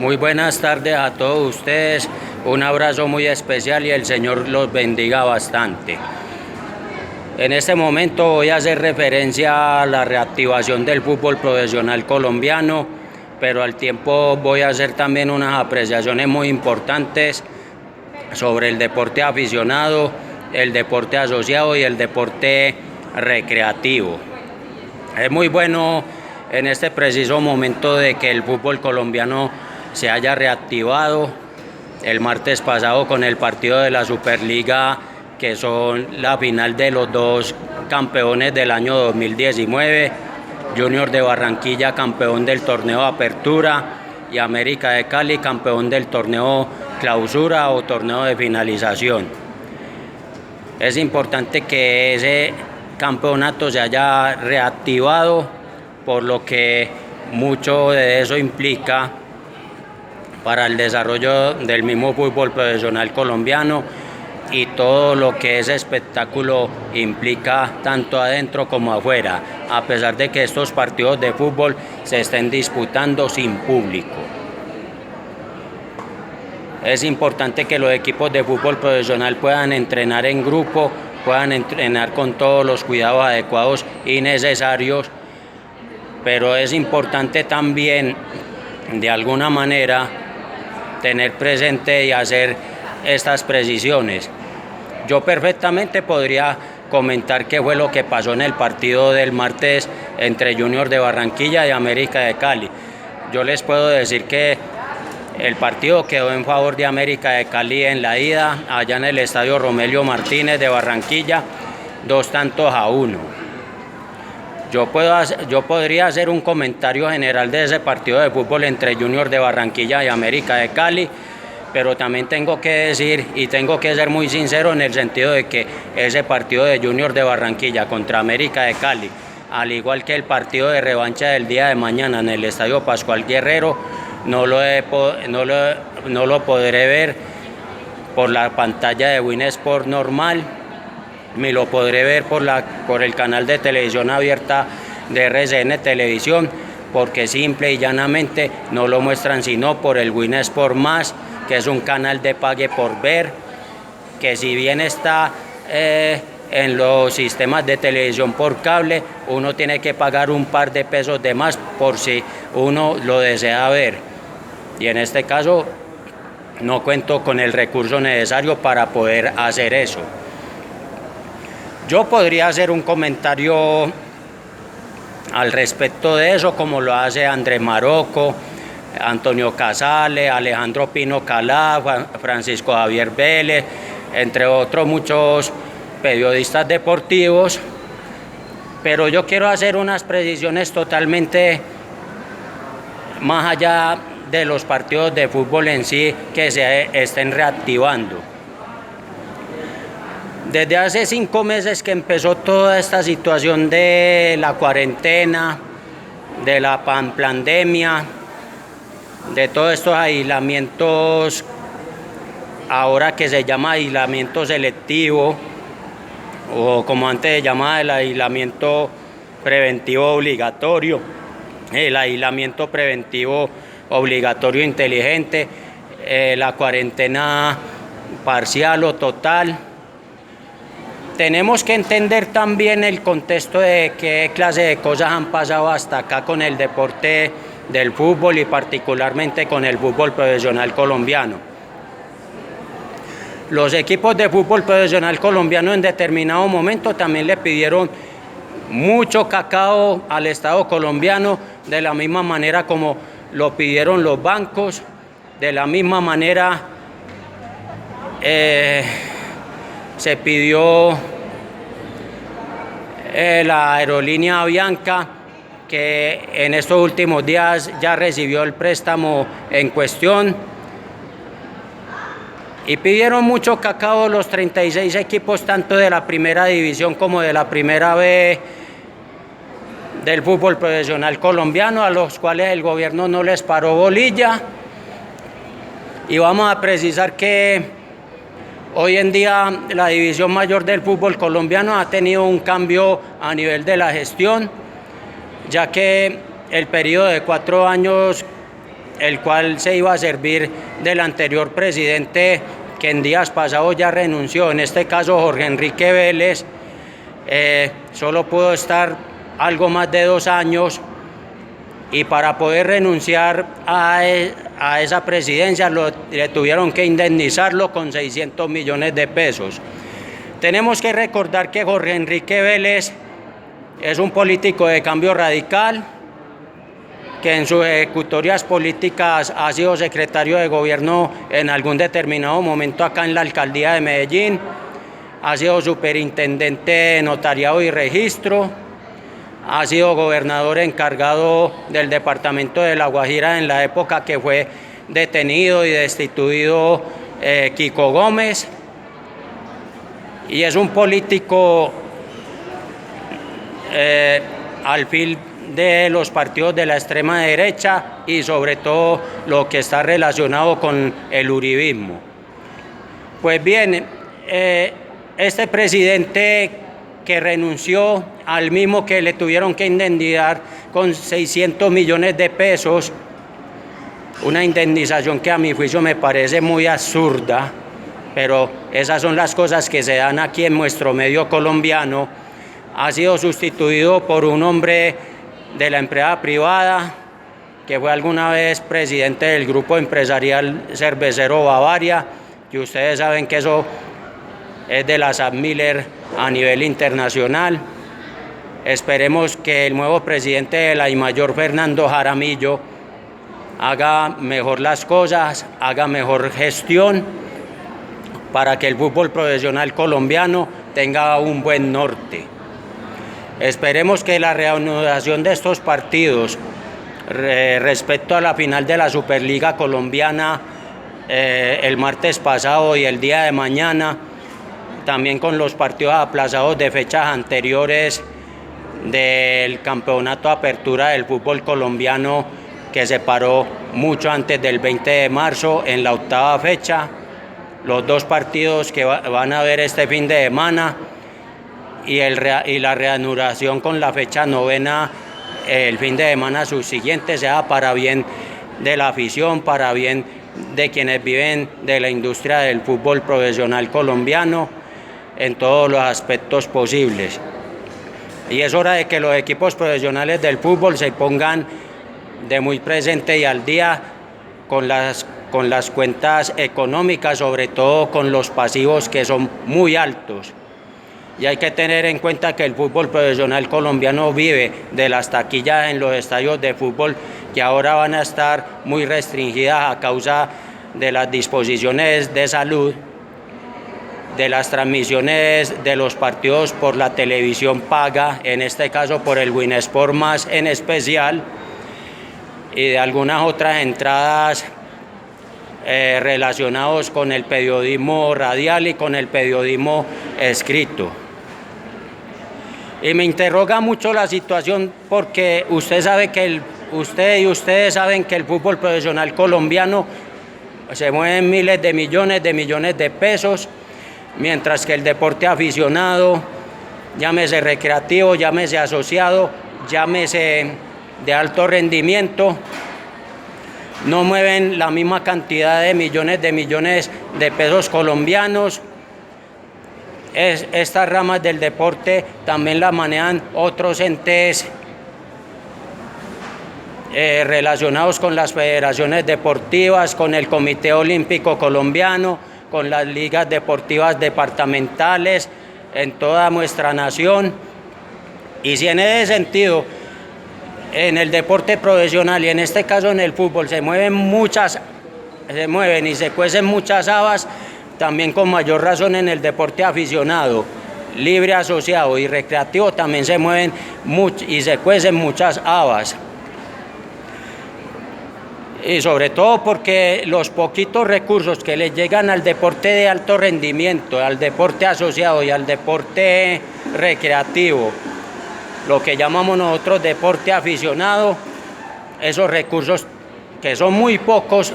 Muy buenas tardes a todos ustedes, un abrazo muy especial y el Señor los bendiga bastante. En este momento voy a hacer referencia a la reactivación del fútbol profesional colombiano, pero al tiempo voy a hacer también unas apreciaciones muy importantes sobre el deporte aficionado, el deporte asociado y el deporte recreativo. Es muy bueno en este preciso momento de que el fútbol colombiano se haya reactivado el martes pasado con el partido de la Superliga, que son la final de los dos campeones del año 2019, Junior de Barranquilla campeón del torneo Apertura y América de Cali campeón del torneo Clausura o torneo de finalización. Es importante que ese campeonato se haya reactivado, por lo que mucho de eso implica para el desarrollo del mismo fútbol profesional colombiano y todo lo que ese espectáculo implica tanto adentro como afuera, a pesar de que estos partidos de fútbol se estén disputando sin público. Es importante que los equipos de fútbol profesional puedan entrenar en grupo, puedan entrenar con todos los cuidados adecuados y necesarios, pero es importante también, de alguna manera, tener presente y hacer estas precisiones. Yo perfectamente podría comentar qué fue lo que pasó en el partido del martes entre Junior de Barranquilla y América de Cali. Yo les puedo decir que el partido quedó en favor de América de Cali en la ida, allá en el estadio Romelio Martínez de Barranquilla, 2-1. Yo podría hacer un comentario general de ese partido de fútbol entre Junior de Barranquilla y América de Cali, pero también tengo que decir y tengo que ser muy sincero en el sentido de que ese partido de Junior de Barranquilla contra América de Cali, al igual que el partido de revancha del día de mañana en el estadio Pascual Guerrero, no lo podré ver por la pantalla de Win Sport normal. Me lo podré ver por el canal de televisión abierta de RCN Televisión, porque simple y llanamente no lo muestran sino por el Win Sport Más, que es un canal de pague por ver, que si bien está en los sistemas de televisión por cable, uno tiene que pagar un par de pesos de más por si uno lo desea ver. Y en este caso no cuento con el recurso necesario para poder hacer eso. Yo podría hacer un comentario al respecto de eso, como lo hace Andrés Marocco, Antonio Casale, Alejandro Pino Calá, Francisco Javier Vélez, entre otros muchos periodistas deportivos, pero yo quiero hacer unas precisiones totalmente más allá de los partidos de fútbol en sí que se estén reactivando. Desde hace 5 meses que empezó toda esta situación de la cuarentena, de la pandemia, de todos estos aislamientos, ahora que se llama aislamiento selectivo, o como antes se llamaba el aislamiento preventivo obligatorio, el aislamiento preventivo obligatorio inteligente, la cuarentena parcial o total. Tenemos que entender también el contexto de qué clase de cosas han pasado hasta acá con el deporte del fútbol y particularmente con el fútbol profesional colombiano. Los equipos de fútbol profesional colombiano en determinado momento también le pidieron mucho cacao al Estado colombiano, de la misma manera como lo pidieron los bancos, de la misma manera se pidió la aerolínea Avianca, que en estos últimos días ya recibió el préstamo en cuestión, y pidieron mucho cacao los 36 equipos tanto de la primera división como de la primera B del fútbol profesional colombiano, a los cuales el gobierno no les paró bolilla. Y vamos a precisar que hoy en día la división mayor del fútbol colombiano ha tenido un cambio a nivel de la gestión, ya que el periodo de 4 años el cual se iba a servir del anterior presidente que en días pasados ya renunció, en este caso Jorge Enrique Vélez, solo pudo estar algo más de 2 años y para poder renunciar a esa presidencia le tuvieron que indemnizarlo con 600 millones de pesos. Tenemos que recordar que Jorge Enrique Vélez es un político de cambio radical, que en sus ejecutorias políticas ha sido secretario de gobierno en algún determinado momento acá en la alcaldía de Medellín, ha sido superintendente de notariado y registro, ha sido gobernador encargado del departamento de La Guajira en la época que fue detenido y destituido Kiko Gómez, y es un político al fin de los partidos de la extrema derecha y sobre todo lo que está relacionado con el uribismo. Pues bien, este presidente que renunció, al mismo que le tuvieron que indemnizar con 600 millones de pesos, una indemnización que a mi juicio me parece muy absurda, pero esas son las cosas que se dan aquí en nuestro medio colombiano, ha sido sustituido por un hombre de la empresa privada, que fue alguna vez presidente del grupo empresarial cervecero Bavaria, que ustedes saben que eso es de la SABMiller a nivel internacional. Esperemos que el nuevo presidente de la DIMAYOR, Fernando Jaramillo, haga mejor las cosas, haga mejor gestión para que el fútbol profesional colombiano tenga un buen norte. Esperemos que la reanudación de estos partidos respecto a la final de la Superliga Colombiana el martes pasado y el día de mañana, también con los partidos aplazados de fechas anteriores del campeonato de apertura del fútbol colombiano que se paró mucho antes del 20 de marzo en la 8ª fecha, los 2 partidos que van a haber este fin de semana y la reanudación con la fecha 9ª el fin de semana subsiguiente, sea para bien de la afición, para bien de quienes viven de la industria del fútbol profesional colombiano en todos los aspectos posibles. Y es hora de que los equipos profesionales del fútbol se pongan de muy presente y al día con las cuentas económicas, sobre todo con los pasivos que son muy altos. Y hay que tener en cuenta que el fútbol profesional colombiano vive de las taquillas en los estadios de fútbol, que ahora van a estar muy restringidas a causa de las disposiciones de salud, de las transmisiones de los partidos por la televisión paga, en este caso por el Winsport Más en especial, y de algunas otras entradas relacionados con el periodismo radial y con el periodismo escrito. Y me interroga mucho la situación porque ustedes saben que el fútbol profesional colombiano se mueve en miles de millones de pesos, mientras que el deporte aficionado, llámese recreativo, llámese asociado, llámese de alto rendimiento, no mueven la misma cantidad de millones de pesos colombianos. Estas ramas del deporte también las manejan otros entes relacionados con las federaciones deportivas, con el Comité Olímpico Colombiano, con las ligas deportivas departamentales en toda nuestra nación. Y si en ese sentido, en el deporte profesional y en este caso en el fútbol se mueven y se cuecen muchas habas, también con mayor razón en el deporte aficionado, libre, asociado y recreativo también se mueven y se cuecen muchas habas. Y sobre todo porque los poquitos recursos que le llegan al deporte de alto rendimiento, al deporte asociado y al deporte recreativo, lo que llamamos nosotros deporte aficionado, esos recursos que son muy pocos,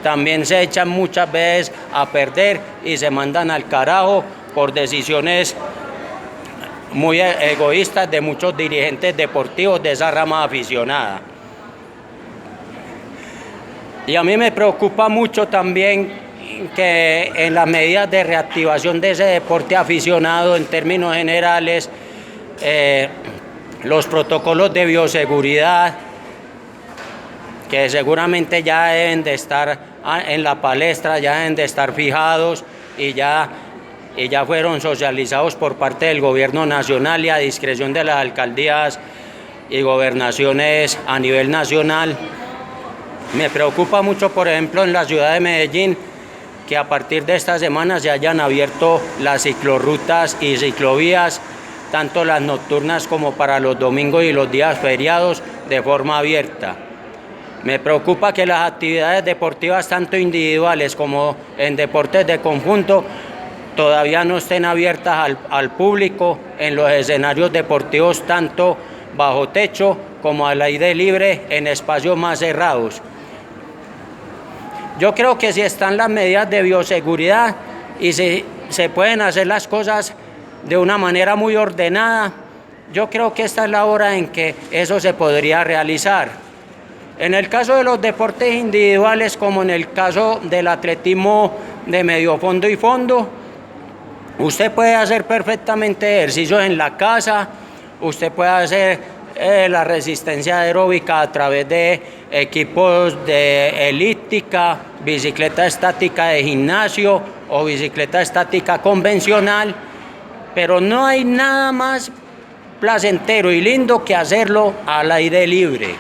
también se echan muchas veces a perder y se mandan al carajo por decisiones muy egoístas de muchos dirigentes deportivos de esa rama aficionada. Y a mí me preocupa mucho también que en las medidas de reactivación de ese deporte aficionado, en términos generales, los protocolos de bioseguridad, que seguramente ya deben de estar en la palestra, ya deben de estar fijados y ya fueron socializados por parte del gobierno nacional y a discreción de las alcaldías y gobernaciones a nivel nacional. Me preocupa mucho, por ejemplo, en la ciudad de Medellín, que a partir de esta semana se hayan abierto las ciclorrutas y ciclovías, tanto las nocturnas como para los domingos y los días feriados, de forma abierta. Me preocupa que las actividades deportivas, tanto individuales como en deportes de conjunto, todavía no estén abiertas al público en los escenarios deportivos, tanto bajo techo como al aire libre en espacios más cerrados. Yo creo que si están las medidas de bioseguridad y si se pueden hacer las cosas de una manera muy ordenada, yo creo que esta es la hora en que eso se podría realizar. En el caso de los deportes individuales, como en el caso del atletismo de medio fondo y fondo, usted puede hacer perfectamente ejercicios en la casa, usted puede hacer la resistencia aeróbica a través de equipos de elíptica, bicicleta estática de gimnasio o bicicleta estática convencional, pero no hay nada más placentero y lindo que hacerlo al aire libre.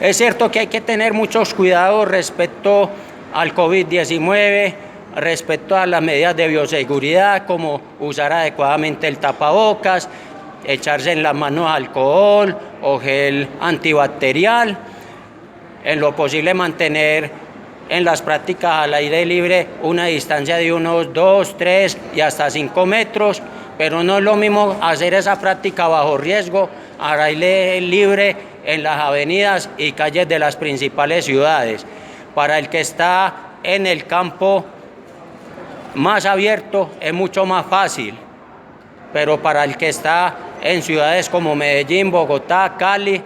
Es cierto que hay que tener muchos cuidados respecto al COVID-19, respecto a las medidas de bioseguridad, como usar adecuadamente el tapabocas, echarse en las manos alcohol o gel antibacterial, en lo posible mantener en las prácticas al aire libre una distancia de unos 2, 3 y hasta 5 metros, pero no es lo mismo hacer esa práctica bajo riesgo al aire libre en las avenidas y calles de las principales ciudades. Para el que está en el campo más abierto es mucho más fácil, pero para el que está en ciudades como Medellín, Bogotá, Cali,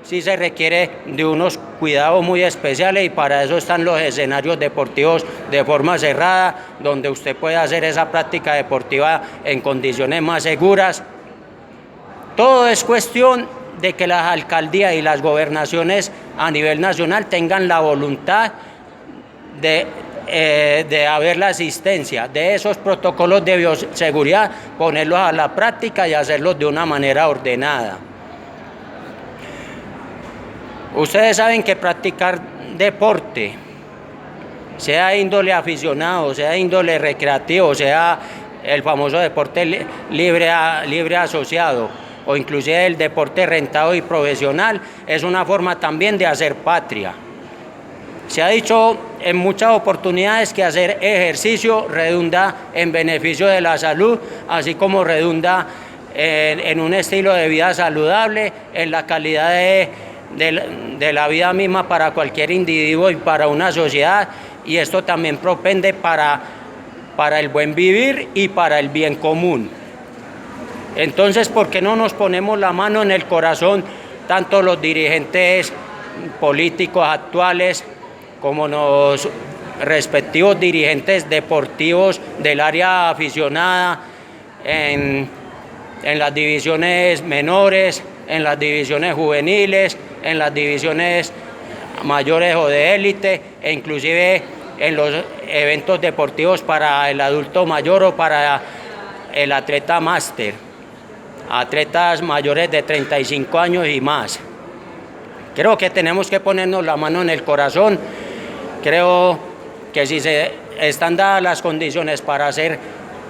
sí se requiere de unos cuidados muy especiales y para eso están los escenarios deportivos de forma cerrada, donde usted puede hacer esa práctica deportiva en condiciones más seguras. Todo es cuestión de que las alcaldías y las gobernaciones a nivel nacional tengan la voluntad de haber la asistencia de esos protocolos de bioseguridad, ponerlos a la práctica y hacerlos de una manera ordenada. Ustedes saben que practicar deporte, sea índole aficionado, sea índole recreativo, sea el famoso deporte libre asociado o inclusive el deporte rentado y profesional, es una forma también de hacer patria. Se ha dicho en muchas oportunidades que hacer ejercicio redunda en beneficio de la salud, así como redunda en un estilo de vida saludable, en la calidad de la vida misma para cualquier individuo y para una sociedad, y esto también propende para el buen vivir y para el bien común. Entonces, ¿por qué no nos ponemos la mano en el corazón, tanto los dirigentes políticos actuales como los respectivos dirigentes deportivos del área aficionada, en las divisiones menores, en las divisiones juveniles, en las divisiones mayores o de élite, e inclusive en los eventos deportivos para el adulto mayor o para el atleta máster, atletas mayores de 35 años y más? Creo que tenemos que ponernos la mano en el corazón. Creo que si se están dadas las condiciones para hacer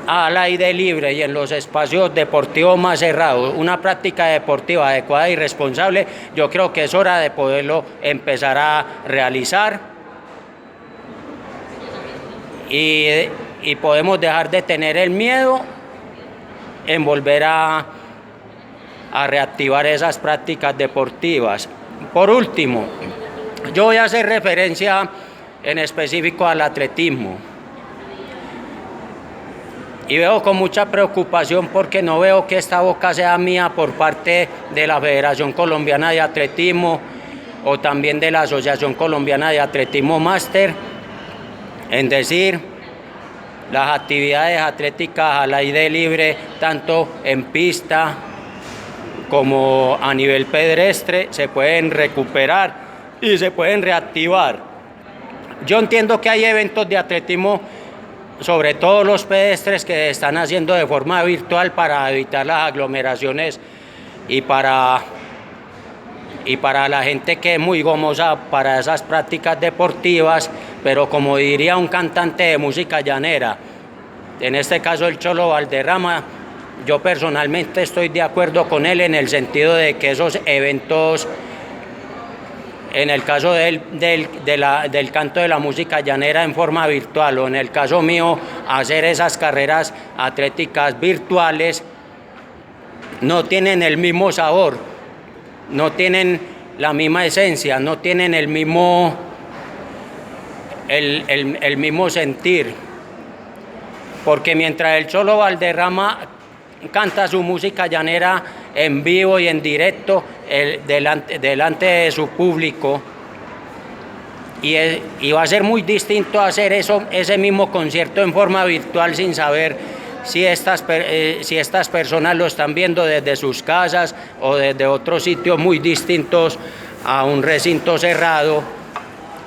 al aire libre y en los espacios deportivos más cerrados una práctica deportiva adecuada y responsable, yo creo que es hora de poderlo empezar a realizar y podemos dejar de tener el miedo en volver a reactivar esas prácticas deportivas. Por último, yo voy a hacer referencia en específico al atletismo. Y veo con mucha preocupación porque no veo que esta boca sea mía por parte de la Federación Colombiana de Atletismo o también de la Asociación Colombiana de Atletismo Máster, en decir, las actividades atléticas al aire libre, tanto en pista como a nivel pedestre, se pueden recuperar y se pueden reactivar. Yo entiendo que hay eventos de atletismo, sobre todo los pedestres, que se están haciendo de forma virtual para evitar las aglomeraciones y para la gente que es muy gomosa para esas prácticas deportivas, pero como diría un cantante de música llanera, en este caso el Cholo Valderrama, yo personalmente estoy de acuerdo con él en el sentido de que esos eventos, en el caso del canto de la música llanera en forma virtual, o en el caso mío hacer esas carreras atléticas virtuales, no tienen el mismo sabor, no tienen la misma esencia, no tienen el mismo sentir, porque mientras el Cholo Valderrama canta su música llanera en vivo y en directo delante de su público, y va a ser muy distinto hacer ese mismo concierto en forma virtual sin saber si estas personas lo están viendo desde sus casas o desde otros sitios muy distintos a un recinto cerrado.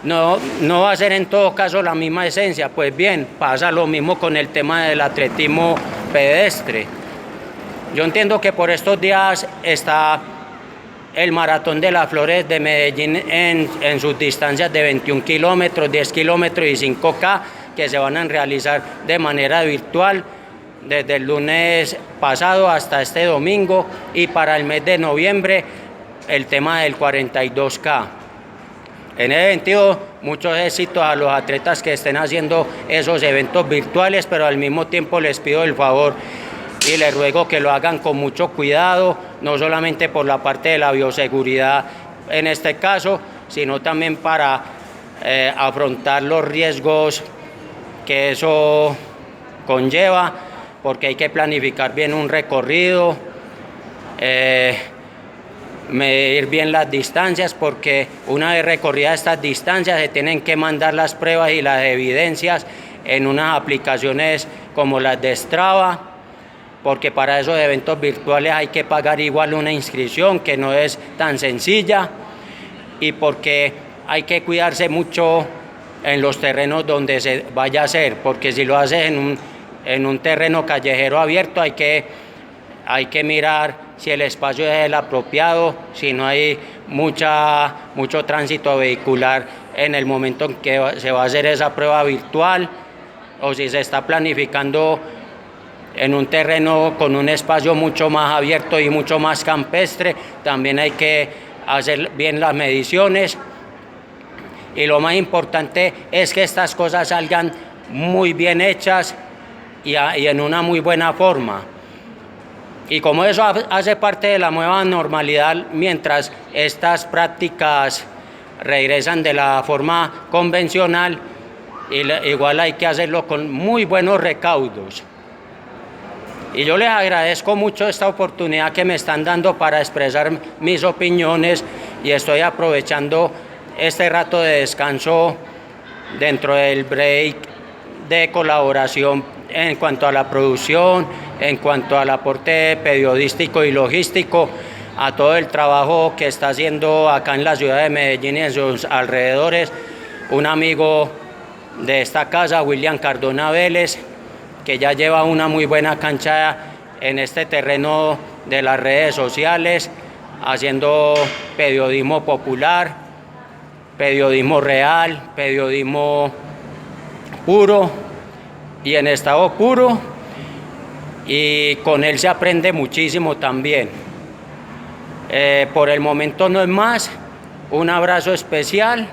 No va a ser en todo caso la misma esencia. Pues bien, pasa lo mismo con el tema del atletismo pedestre. Yo entiendo que por estos días está el Maratón de las Flores de Medellín en sus distancias de 21 kilómetros, 10 kilómetros y 5K, que se van a realizar de manera virtual desde el lunes pasado hasta este domingo, y para el mes de noviembre el tema del 42K. En ese sentido, muchos éxitos a los atletas que estén haciendo esos eventos virtuales, pero al mismo tiempo les pido el favor y les ruego que lo hagan con mucho cuidado, no solamente por la parte de la bioseguridad en este caso, sino también para afrontar los riesgos que eso conlleva, porque hay que planificar bien un recorrido, medir bien las distancias, porque una vez recorridas estas distancias se tienen que mandar las pruebas y las evidencias en unas aplicaciones como las de Strava, porque para esos eventos virtuales hay que pagar igual una inscripción que no es tan sencilla, y porque hay que cuidarse mucho en los terrenos donde se vaya a hacer, porque si lo haces en un terreno callejero abierto hay que mirar si el espacio es el apropiado, si no hay mucho tránsito vehicular en el momento en que se va a hacer esa prueba virtual, o si se está planificando en un terreno con un espacio mucho más abierto y mucho más campestre. También hay que hacer bien las mediciones, y lo más importante es que estas cosas salgan muy bien hechas y en una muy buena forma. Y como eso hace parte de la nueva normalidad, mientras estas prácticas regresan de la forma convencional, igual hay que hacerlo con muy buenos recaudos. Y yo les agradezco mucho esta oportunidad que me están dando para expresar mis opiniones, y estoy aprovechando este rato de descanso dentro del break de colaboración en cuanto a la producción, en cuanto al aporte periodístico y logístico, a todo el trabajo que está haciendo acá en la ciudad de Medellín y en sus alrededores un amigo de esta casa, William Cardona Vélez, que ya lleva una muy buena cancha en este terreno de las redes sociales, haciendo periodismo popular, periodismo real, periodismo puro y en estado puro, y con él se aprende muchísimo también. Por el momento no es más. Un abrazo especial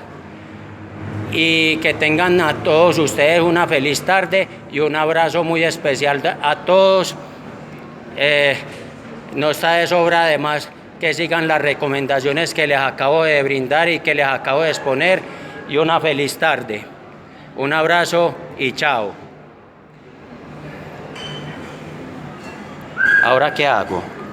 y que tengan a todos ustedes una feliz tarde, y un abrazo muy especial a todos. No está de sobra además que sigan las recomendaciones que les acabo de brindar y que les acabo de exponer, y una feliz tarde. Un abrazo y chao. ¿Ahora qué hago?